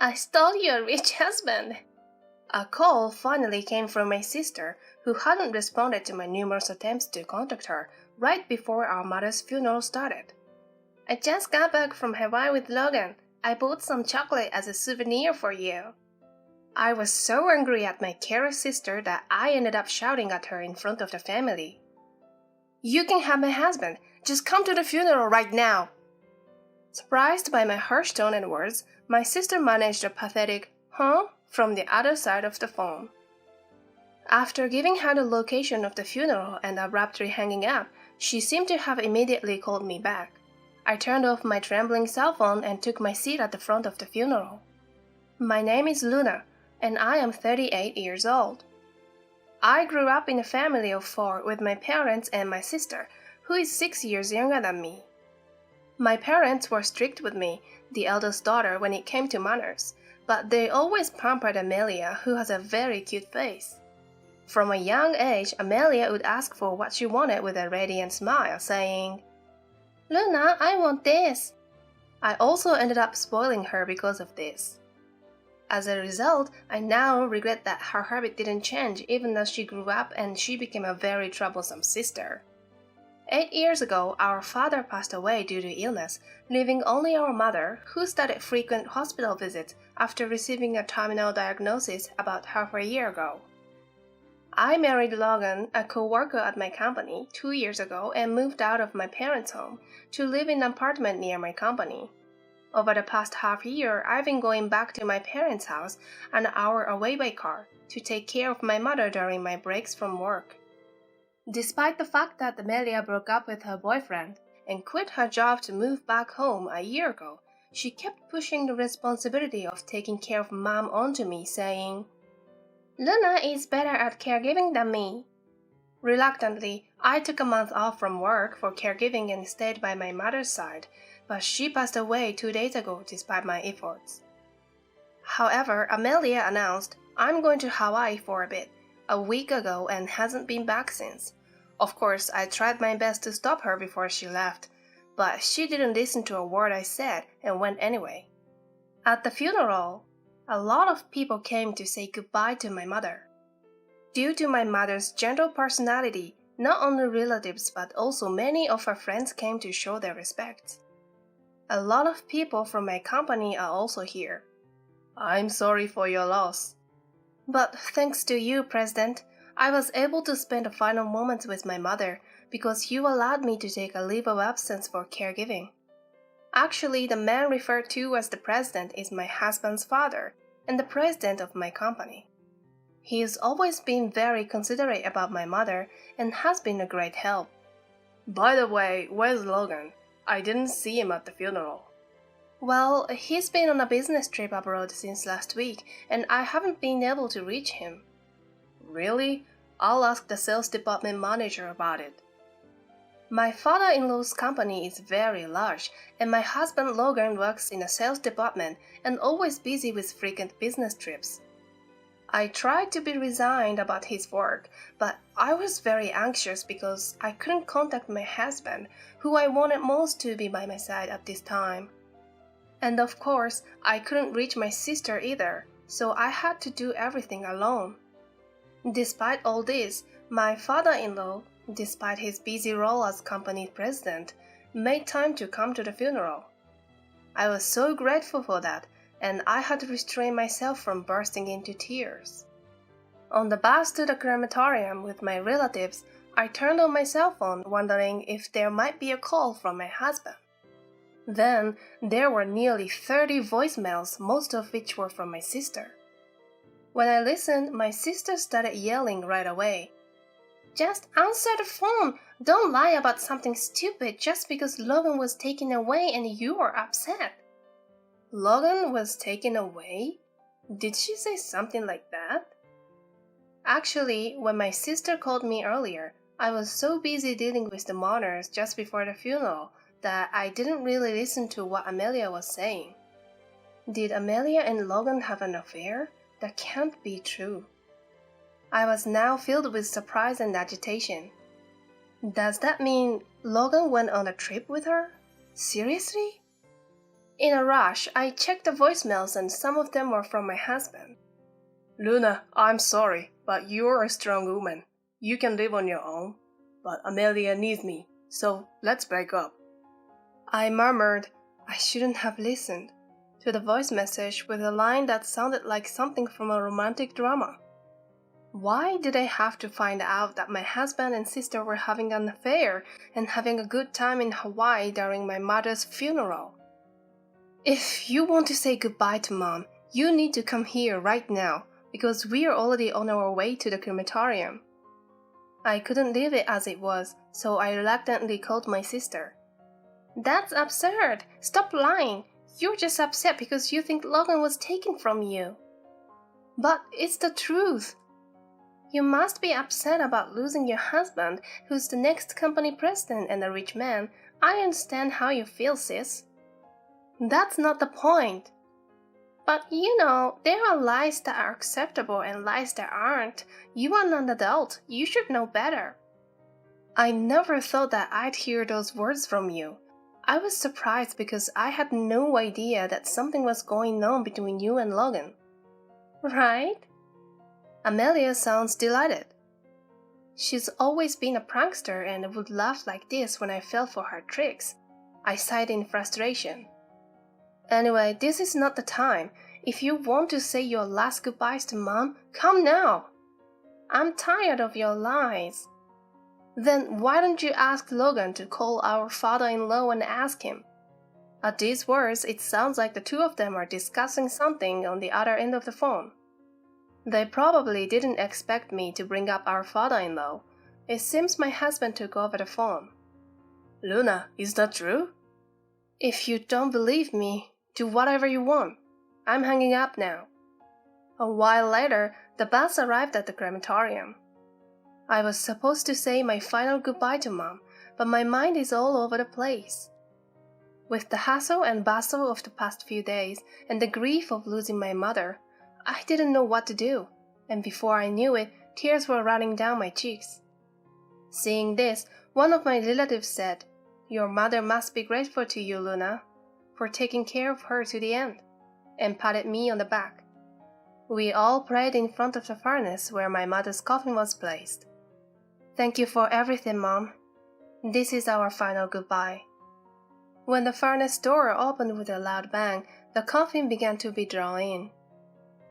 I stole your rich husband. A call finally came from my sister, who hadn't responded to my numerous attempts to contact her right before our mother's funeral started. I just got back from Hawaii with Logan. I bought some chocolate as a souvenir for you. I was so angry at my careless sister that I ended up shouting at her in front of the family. You can have my husband. Just come to the funeral right now. Surprised by my harsh tone and words, my sister managed a pathetic, "Huh?" from the other side of the phone. After giving her the location of the funeral and abruptly hanging up, she seemed to have immediately called me back. I turned off my trembling cell phone and took my seat at the front of the funeral. My name is Luna, and I am 38 years old. I grew up in a family of 4 with my parents and my sister, who is 6 years younger than me. My parents were strict with me, the eldest daughter, when it came to manners, but they always pampered Amelia, who has a very cute face. From a young age, Amelia would ask for what she wanted with a radiant smile, saying, "Luna, I want this." I also ended up spoiling her because of this. As a result, I now regret that her habit didn't change even as she grew up and she became a very troublesome sister. 8 years ago, our father passed away due to illness, leaving only our mother, who started frequent hospital visits after receiving a terminal diagnosis about half a year ago. I married Logan, a co-worker at my company, 2 years ago and moved out of my parents' home to live in an apartment near my company. Over the past half year, I've been going back to my parents' house an hour away by car to take care of my mother during my breaks from work. Despite the fact that Amelia broke up with her boyfriend and quit her job to move back home a year ago, she kept pushing the responsibility of taking care of Mom onto me, saying, "Luna is better at caregiving than me." Reluctantly, I took a month off from work for caregiving and stayed by my mother's side, but she passed away 2 days ago despite my efforts. However, Amelia announced, "I'm going to Hawaii for a bit," a week ago and hasn't been back since. Of course, I tried my best to stop her before she left, but she didn't listen to a word I said and went anyway. At the funeral, a lot of people came to say goodbye to my mother. Due to my mother's gentle personality, not only relatives but also many of her friends came to show their respect. A lot of people from my company are also here. I'm sorry for your loss. But thanks to you, President, I was able to spend the final moments with my mother because you allowed me to take a leave of absence for caregiving. Actually, the man referred to as the president is my husband's father and the president of my company. He has always been very considerate about my mother and has been a great help. By the way, where's Logan? I didn't see him at the funeral. Well, he's been on a business trip abroad since last week, and I haven't been able to reach him. Really? I'll ask the sales department manager about it. My father-in-law's company is very large, and my husband Logan works in the sales department and always busy with frequent business trips. I tried to be resigned about his work, but I was very anxious because I couldn't contact my husband, who I wanted most to be by my side at this time. And of course, I couldn't reach my sister either, so I had to do everything alone. Despite all this, my father-in-law, despite his busy role as company president, made time to come to the funeral. I was so grateful for that, and I had to restrain myself from bursting into tears. On the bus to the crematorium with my relatives, I turned on my cell phone wondering if there might be a call from my husband. Then, there were nearly 30 voicemails, most of which were from my sister. When I listened, my sister started yelling right away. "Just answer the phone! Don't lie about something stupid just because Logan was taken away and you are upset." Logan was taken away? Did she say something like that? Actually, when my sister called me earlier, I was so busy dealing with the mourners just before the funeral that I didn't really listen to what Amelia was saying. Did Amelia and Logan have an affair? That can't be true. I was now filled with surprise and agitation. Does that mean Logan went on a trip with her? Seriously? In a rush, I checked the voicemails and some of them were from my husband. Luna, I'm sorry, but you're a strong woman. You can live on your own. But Amelia needs me, so let's break up. I murmured, I shouldn't have listened, to the voice message with a line that sounded like something from a romantic drama. Why did I have to find out that my husband and sister were having an affair and having a good time in Hawaii during my mother's funeral? If you want to say goodbye to Mom, you need to come here right now, because we are already on our way to the crematorium. I couldn't leave it as it was, so I reluctantly called my sister. That's absurd! Stop lying! You're just upset because you think Logan was taken from you. But it's the truth. You must be upset about losing your husband, who's the next company president and a rich man. I understand how you feel, sis. That's not the point. But there are lies that are acceptable and lies that aren't. You are an adult. You should know better. I never thought that I'd hear those words from you. I was surprised because I had no idea that something was going on between you and Logan. Right? Amelia sounds delighted. She's always been a prankster and would laugh like this when I fell for her tricks. I sighed in frustration. Anyway, this is not the time. If you want to say your last goodbyes to Mom, come now. I'm tired of your lies. Then why don't you ask Logan to call our father-in-law and ask him? At these words, it sounds like the two of them are discussing something on the other end of the phone. They probably didn't expect me to bring up our father-in-law. It seems my husband took over the phone. Luna, is that true? If you don't believe me, do whatever you want. I'm hanging up now. A while later, the bus arrived at the crematorium. I was supposed to say my final goodbye to Mom, but my mind is all over the place. With the hustle and bustle of the past few days and the grief of losing my mother, I didn't know what to do, and before I knew it, tears were running down my cheeks. Seeing this, one of my relatives said, Your mother must be grateful to you, Luna, for taking care of her to the end, and patted me on the back. We all prayed in front of the furnace where my mother's coffin was placed. Thank you for everything, Mom. This is our final goodbye. When the furnace door opened with a loud bang, the coffin began to be drawn in.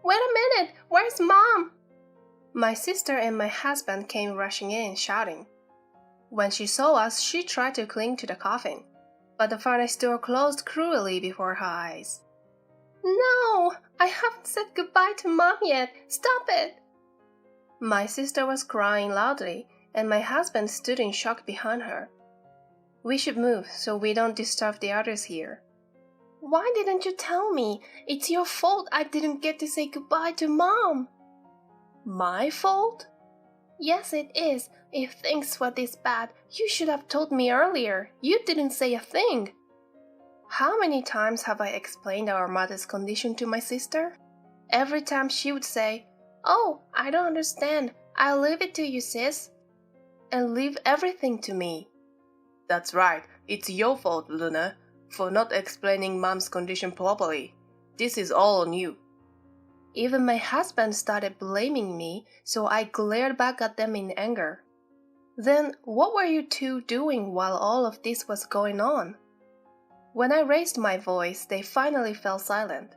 Wait a minute! Where's Mom? My sister and my husband came rushing in, shouting. When she saw us, she tried to cling to the coffin, but the furnace door closed cruelly before her eyes. No! I haven't said goodbye to Mom yet! Stop it! My sister was crying loudly, and my husband stood in shock behind her. We should move so we don't disturb the others here. Why didn't you tell me? It's your fault I didn't get to say goodbye to Mom. My fault? Yes, it is. If things were this bad, you should have told me earlier. You didn't say a thing. How many times have I explained our mother's condition to my sister? Every time she would say, Oh, I don't understand. I'll leave it to you, sis. And leave everything to me. That's right. It's your fault, Luna, for not explaining Mom's condition properly. This is all on you. Even my husband started blaming me, so I glared back at them in anger. Then, what were you two doing while all of this was going on? When I raised my voice, they finally fell silent.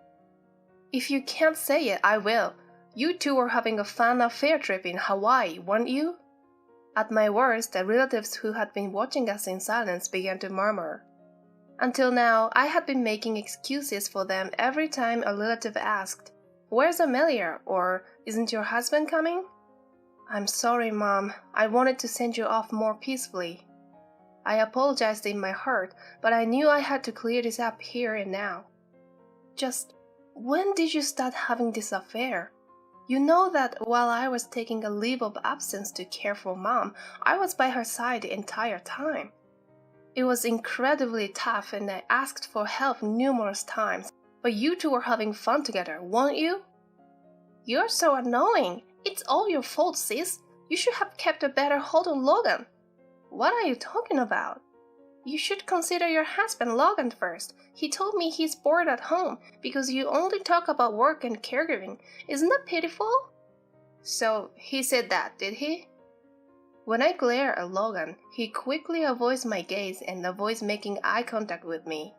If you can't say it, I will. You two were having a fun affair trip in Hawaii, weren't you? At my worst, the relatives who had been watching us in silence began to murmur. Until now, I had been making excuses for them every time a relative asked, Where's Amelia? Or, Isn't your husband coming? I'm sorry, Mom. I wanted to send you off more peacefully. I apologized in my heart, but I knew I had to clear this up here and now. Just, when did you start having this affair? You know that while I was taking a leave of absence to care for Mom, I was by her side the entire time. It was incredibly tough and I asked for help numerous times, but you two were having fun together, weren't you? You're so annoying. It's all your fault, sis. You should have kept a better hold on Logan. What are you talking about? You should consider your husband Logan first. He told me he's bored at home because you only talk about work and caregiving. Isn't that pitiful? So he said that, did he? When I glare at Logan, he quickly avoids my gaze and avoids making eye contact with me.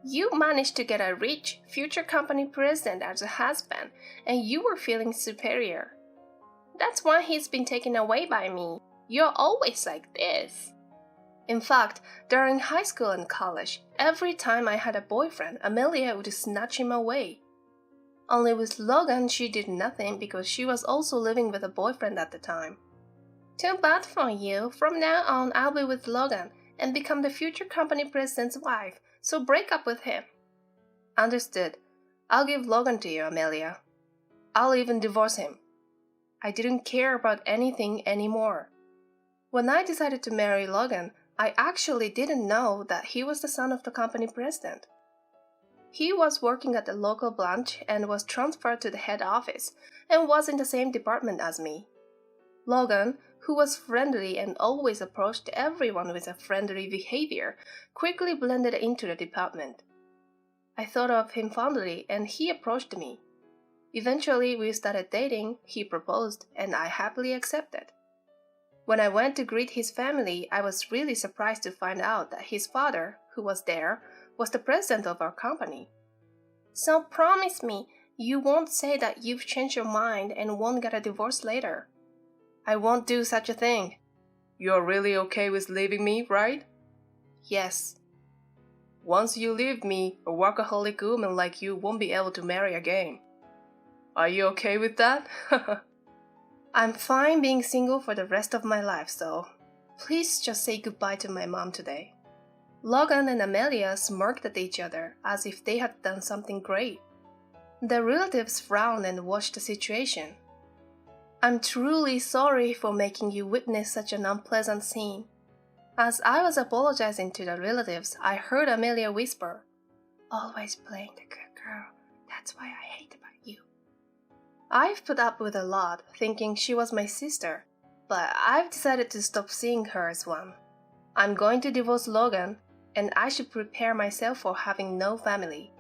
You managed to get a rich, future company president as a husband, and you were feeling superior. That's why he's been taken away by me. You're always like this. In fact, during high school and college, every time I had a boyfriend, Amelia would snatch him away. Only with Logan, she did nothing because she was also living with a boyfriend at the time. Too bad for you. From now on, I'll be with Logan and become the future company president's wife, so break up with him. Understood. I'll give Logan to you, Amelia. I'll even divorce him. I didn't care about anything anymore. When I decided to marry Logan, I actually didn't know that he was the son of the company president. He was working at the local branch and was transferred to the head office and was in the same department as me. Logan, who was friendly and always approached everyone with a friendly behavior, quickly blended into the department. I thought of him fondly and he approached me. Eventually, we started dating, he proposed, and I happily accepted. When I went to greet his family, I was really surprised to find out that his father, who was there, was the president of our company. So promise me, you won't say that you've changed your mind and won't get a divorce later. I won't do such a thing. You're really okay with leaving me, right? Yes. Once you leave me, a workaholic woman like you won't be able to marry again. Are you okay with that? I'm fine being single for the rest of my life, so please just say goodbye to my mom today. Logan and Amelia smirked at each other as if they had done something great. Their relatives frowned and watched the situation. I'm truly sorry for making you witness such an unpleasant scene. As I was apologizing to the relatives, I heard Amelia whisper, "Always playing the good girl, that's why I hate about you." I've put up with a lot, thinking she was my sister, but I've decided to stop seeing her as one. I'm going to divorce Logan, and I should prepare myself for having no family.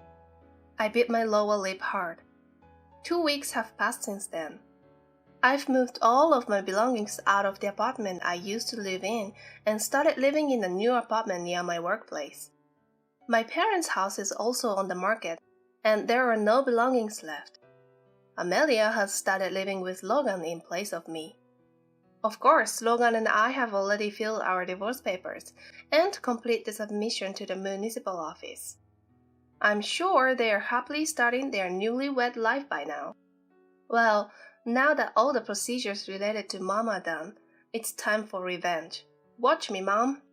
I bit my lower lip hard. 2 weeks have passed since then. I've moved all of my belongings out of the apartment I used to live in and started living in a new apartment near my workplace. My parents' house is also on the market, and there are no belongings left. Amelia has started living with Logan in place of me. Of course, Logan and I have already filled our divorce papers and completed the submission to the municipal office. I'm sure they are happily starting their newlywed life by now. Well, now that all the procedures related to Mom are done, it's time for revenge. Watch me, Mom.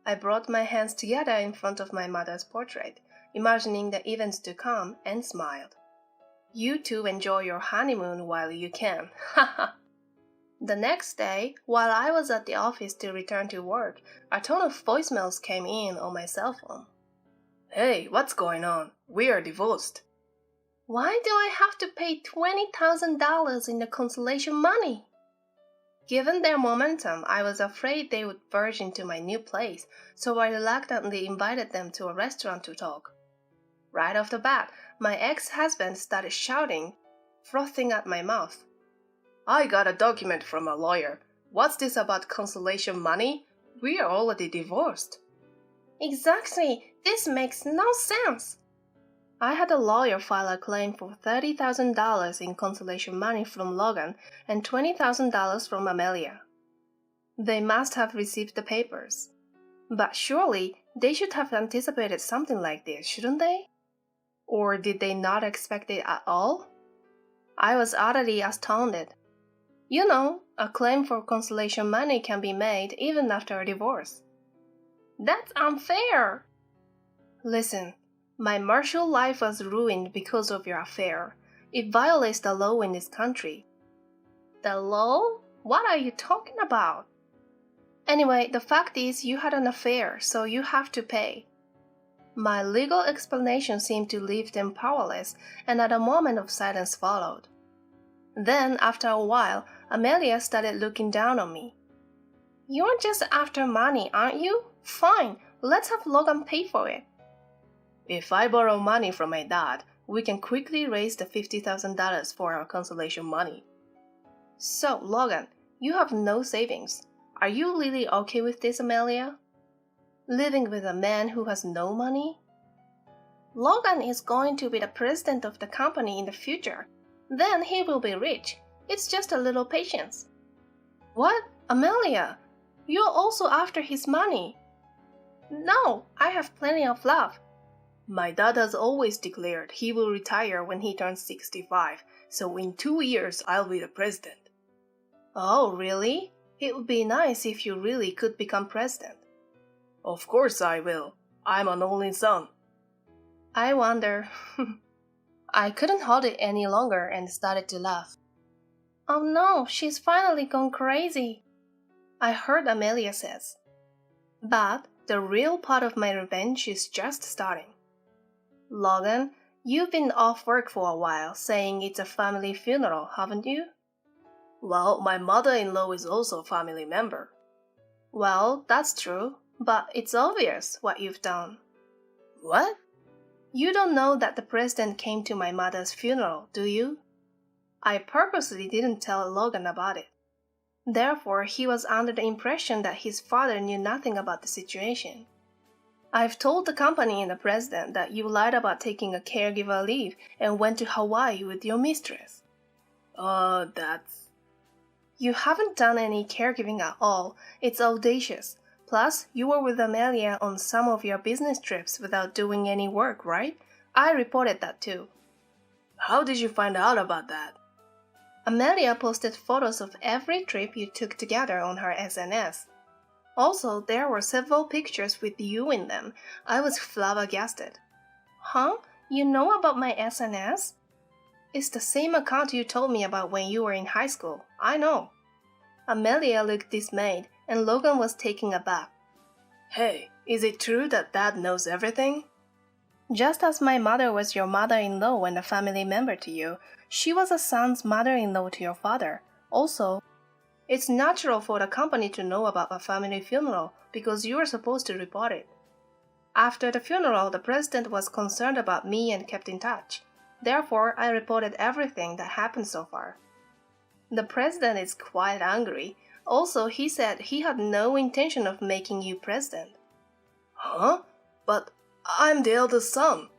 I brought my hands together in front of my mother's portrait, imagining the events to come, and smiled. You two enjoy your honeymoon while you can. Haha. The next day, while I was at the office to return to work, a ton of voicemails came in on my cell phone. Hey, what's going on? We are divorced. Why do I have to pay $20,000 in the consolation money? Given their momentum, I was afraid they would verge into my new place, so I reluctantly invited them to a restaurant to talk. Right off the bat, my ex-husband started shouting, frothing at my mouth. I got a document from a lawyer. What's this about consolation money? We are already divorced. Exactly, this makes no sense. I had a lawyer file a claim for $30,000 in consolation money from Logan and $20,000 from Amelia. They must have received the papers. But surely they should have anticipated something like this, shouldn't they? Or did they not expect it at all? I was utterly astounded. You know, a claim for consolation money can be made even after a divorce. That's unfair! Listen, my martial life was ruined because of your affair. It violates the law in this country. The law? What are you talking about? Anyway, the fact is you had an affair, so you have to pay. My legal explanation seemed to leave them powerless, and a moment of silence followed. Then, after a while, Amelia started looking down on me. You're just after money, aren't you? Fine, let's have Logan pay for it. If I borrow money from my dad, we can quickly raise the $50,000 for our consolation money. So, Logan, you have no savings. Are you really okay with this, Amelia? Living with a man who has no money? Logan is going to be the president of the company in the future. Then he will be rich. It's just a little patience. What? Amelia, you're also after his money. No, I have plenty of love. My dad has always declared he will retire when he turns 65, so in 2 years I'll be the president. Oh, really? It would be nice if you really could become president. Of course I will. I'm an only son. I wonder. I couldn't hold it any longer and started to laugh. Oh no, she's finally gone crazy, I heard Amelia says. But the real part of my revenge is just starting. Logan, you've been off work for a while saying it's a family funeral, haven't you? Well, my mother-in-law is also a family member. Well, that's true, but it's obvious what you've done. What? You don't know that the president came to my mother's funeral, do you? I purposely didn't tell Logan about it. Therefore, he was under the impression that his father knew nothing about the situation. I've told the company and the president that you lied about taking a caregiver leave and went to Hawaii with your mistress. That's... You haven't done any caregiving at all. It's audacious. Plus, you were with Amelia on some of your business trips without doing any work, right? I reported that too. How did you find out about that? Amelia posted photos of every trip you took together on her SNS. Also, there were several pictures with you in them. I was flabbergasted. Huh? You know about my SNS? It's the same account you told me about when you were in high school. I know. Amelia looked dismayed, and Logan was taken aback. Hey, is it true that Dad knows everything? Just as my mother was your mother-in-law and a family member to you, she was a son's mother-in-law to your father. Also, it's natural for the company to know about a family funeral because you were supposed to report it. After the funeral, the president was concerned about me and kept in touch. Therefore, I reported everything that happened so far. The president is quite angry. Also, he said he had no intention of making you president. Huh? But I'm the eldest son.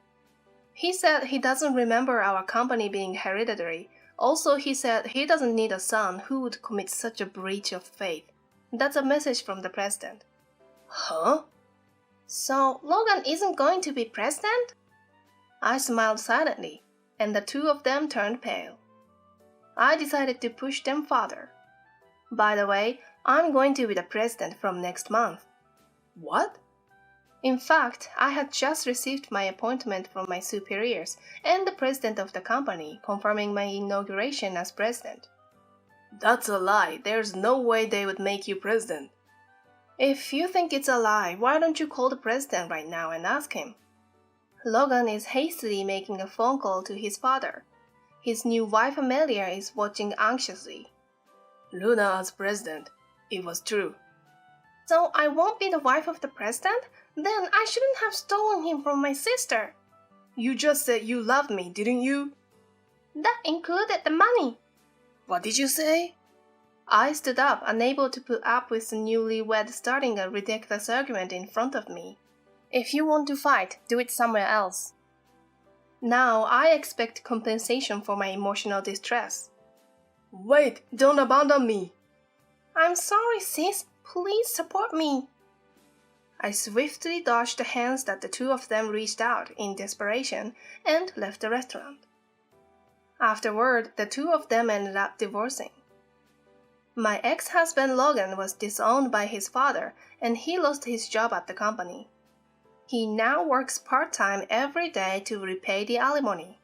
He said he doesn't remember our company being hereditary. Also, he said he doesn't need a son who would commit such a breach of faith. That's a message from the president. Huh? So, Logan isn't going to be president? I smiled silently, and the two of them turned pale. I decided to push them farther. By the way, I'm going to be the president from next month. What? In fact, I had just received my appointment from my superiors and the president of the company confirming my inauguration as president. That's a lie. There's no way they would make you president. If you think it's a lie, why don't you call the president right now and ask him? Logan is hastily making a phone call to his father. His new wife Amelia is watching anxiously. Luna as president. It was true. So I won't be the wife of the president? Then I shouldn't have stolen him from my sister. You just said you loved me, didn't you? That included the money. What did you say? I stood up, unable to put up with the newlywed starting a ridiculous argument in front of me. If you want to fight, do it somewhere else. Now I expect compensation for my emotional distress. Wait, don't abandon me. I'm sorry, sis. Please support me. I swiftly dodged the hands that the two of them reached out in desperation and left the restaurant. Afterward, the two of them ended up divorcing. My ex-husband Logan was disowned by his father and he lost his job at the company. He now works part-time every day to repay the alimony.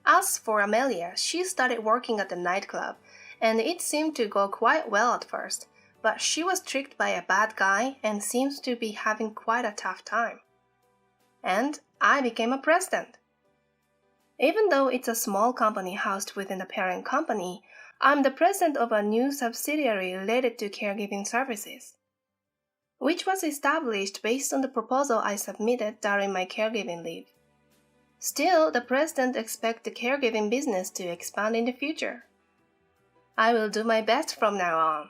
As for Amelia, she started working at the nightclub, and it seemed to go quite well at first, but she was tricked by a bad guy and seems to be having quite a tough time. And I became a president. Even though it's a small company housed within the parent company, I'm the president of a new subsidiary related to caregiving services. which was established based on the proposal I submitted during my caregiving leave. Still, the president expects the caregiving business to expand in the future. I will do my best from now on.